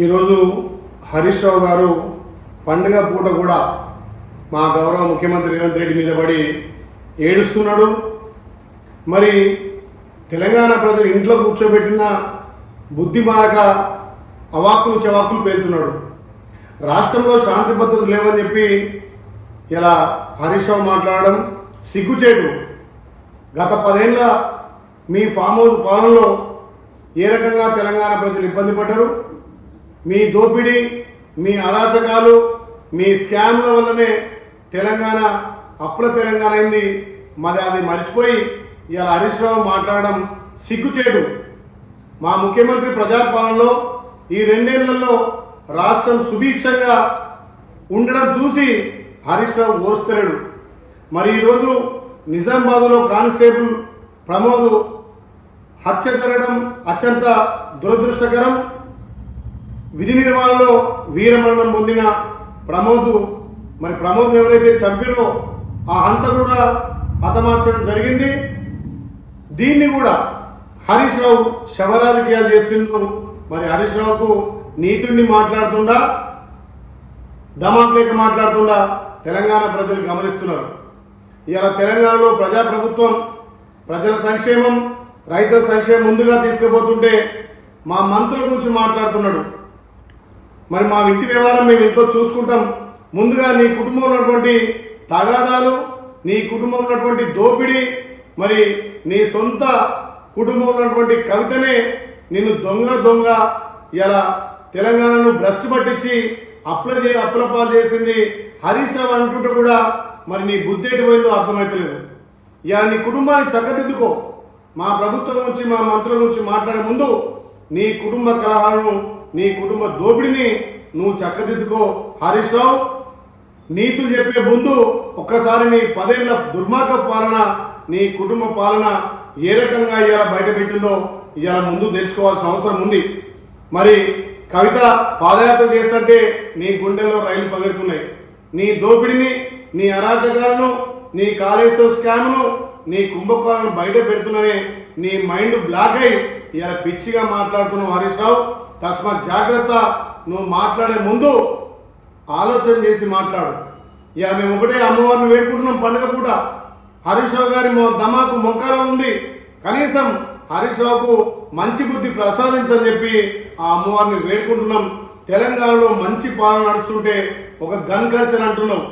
ఈరోజు హరీష్ రావు గారు పండుగ పూట కూడా మా గౌరవ ముఖ్యమంత్రి రేవంత్ రెడ్డి మీద పడి ఏడుస్తున్నాడు. మరి తెలంగాణ ప్రజలు ఇంట్లో కూర్చోబెట్టిన బుద్ధి మారక అవాక్కులు చవాకులు పేలుతున్నాడు. రాష్ట్రంలో శాంతి భద్రతలు లేవని చెప్పి ఇలా హరీష్ రావు మాట్లాడడం సిగ్గుచేటు. గత 10 ఏళ్ళ మీ ఫామ్ హౌస్ పాలనలో ఏ రకంగా తెలంగాణ ప్రజలు ఇబ్బంది పడ్డారు? మీ దోపిడీ, మీ అరాచకాలు, మీ స్కామ్ల వల్లనే తెలంగాణ అప్పుల తెలంగాణ అయింది. మరి అది మర్చిపోయి ఇలా హరీష్ రావు మాట్లాడడం సిగ్గుచేటు. మా ముఖ్యమంత్రి ప్రజాపాలనలో ఈ 2 ఏళ్లలో రాష్ట్రం సుభిక్షంగా ఉండడం చూసి హరీష్ రావు ఓర్స్తలేడు. మరి ఈరోజు నిజామాబాద్లో కానిస్టేబుల్ ప్రమోద్ హత్య జరగడం అత్యంత దురదృష్టకరం. విధి నిర్వహణలో వీరమరణం పొందిన ప్రమోద్ ఎవరైతే చంపినో ఆ హంతకుడు కూడా హతమార్చడం జరిగింది. దీన్ని కూడా హరీష్ రావు శవరాజకీయాలు చేస్తుండ్రు. మరి హరీష్ రావుకు నీతుడిని మాట్లాడుతుండా, దమాక్ లేక మాట్లాడుతుండా తెలంగాణ ప్రజలు గమనిస్తున్నారు. ఇలా తెలంగాణలో ప్రజాప్రభుత్వం ప్రజల సంక్షేమం, రైతుల సంక్షేమం ముందుగా తీసుకుపోతుంటే మా మంత్రుల గురించి మాట్లాడుతున్నాడు. మరి మా ఇంటి వ్యవహారం మేము ఇంట్లో చూసుకుంటాం. ముందుగా నీ కుటుంబంలో ఉన్నటువంటి తగాదాలు, నీ కుటుంబంలో ఉన్నటువంటి దోపిడీ, మరి నీ సొంత కుటుంబంలో ఉన్నటువంటి కవితనే నిన్ను దొంగ ఇలా తెలంగాణను భ్రష్టు పట్టించి అప్పుల పాలు చేసింది హరీష్ రావు అంటుంటే కూడా మరి నీ బుద్ధి ఎటు పోయిందో అర్థమవుతలేదు. ఇలా నీ కుటుంబాన్ని చక్కదిద్దుకో. మా ప్రభుత్వం నుంచి, మా మంత్రుల నుంచి మాట్లాడే ముందు నీ కుటుంబ కలహాలను, నీ కుటుంబ దోపిడిని నువ్వు చక్కదిద్దుకో. హరీష్ రావు నీతులు చెప్పే ముందు ఒక్కసారి నీ 10 ఏళ్ల దుర్మార్గ పాలన, నీ కుటుంబ పాలన ఏ రకంగా ఇవాళ బయటపెట్టిందో ఇవాళ ముందు తెలుసుకోవాల్సిన అవసరం ఉంది. మరి కవిత పాదయాత్ర చేస్తుంటే నీ గుండెల్లో రైలు పగడుతున్నాయి. నీ దోపిడిని, నీ అరాచకాలను, నీ కాళేశ్వర స్కామ్ను, నీ కుంభకోణాలను బయట పెడుతున్నానే నీ మైండ్ బ్లాక్ అయి ఇలా పిచ్చిగా మాట్లాడుతున్నావు హరీష్ రావు. తస్మాత్ జాగ్రత్త. నువ్వు మాట్లాడే ముందు ఆలోచన చేసి మాట్లాడు. ఇక మేము ఒకటే అమ్మవారిని వేడుకుంటున్నాం పండుగ పూట. హరీష్ రావు గారి దమాకు మొక్కాలో ఉంది. కనీసం హరీష్ రావుకు మంచి బుద్ధి ప్రసాదించని చెప్పి ఆ అమ్మవారిని వేడుకుంటున్నాం. తెలంగాణలో మంచి పాలన నడుస్తుంటే ఒక గన్ కల్చర్ అంటున్నావు.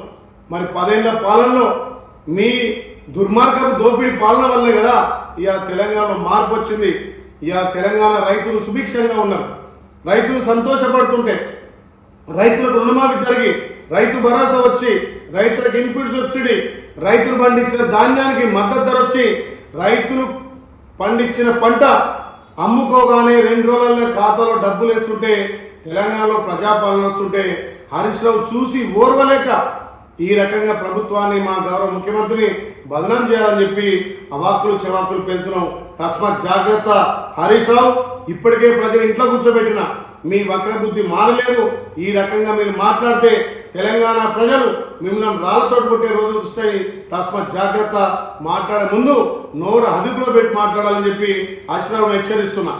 మరి 10 ఏళ్ల పాలనలో మీ దుర్మార్గపు దోపిడీ పాలన వల్లే కదా ఇవాళ తెలంగాణలో మార్పు వచ్చింది. ఇవాళ తెలంగాణ రైతులు సుభిక్షంగా ఉన్నారు. రైతులు సంతోషపడుతుంటే, రైతులకు రుణమాఫీ జరిగి, రైతు భరోసా వచ్చి, రైతులకు ఇన్పుట్ సబ్సిడీ, రైతులు పండించిన ధాన్యానికి మద్దతు ధర వచ్చి, రైతులు పండించిన పంట అమ్ముకోగానే 2 రోజుల్లో ఖాతాలో డబ్బులు వేస్తుంటే, తెలంగాణలో ప్రజాపాలన వస్తుంటే హరీష్ రావు చూసి ఓర్వలేక ఈ రకంగా ప్రభుత్వాన్ని, మా గౌరవ ముఖ్యమంత్రిని బదనాం చేయాలని చెప్పి అవాక్కులు చవాకులు పెడుతున్నాం. తస్మాత్ జాగ్రత్త హరీష్ రావు. ఇప్పటికే ప్రజలు ఇంట్లో కూర్చోబెట్టిన మీ వక్ర బుద్ధి మారలేదు. ఈ రకంగా మీరు మాట్లాడితే తెలంగాణ ప్రజలు మిమ్మల్ని రాళ్లతో కొట్టే రోజులు వస్తాయి. తస్మాత్ జాగ్రత్త. మాట్లాడే ముందు నోరు అదుపులో పెట్టి మాట్లాడాలని చెప్పి హరీష్ రావును హెచ్చరిస్తున్నా.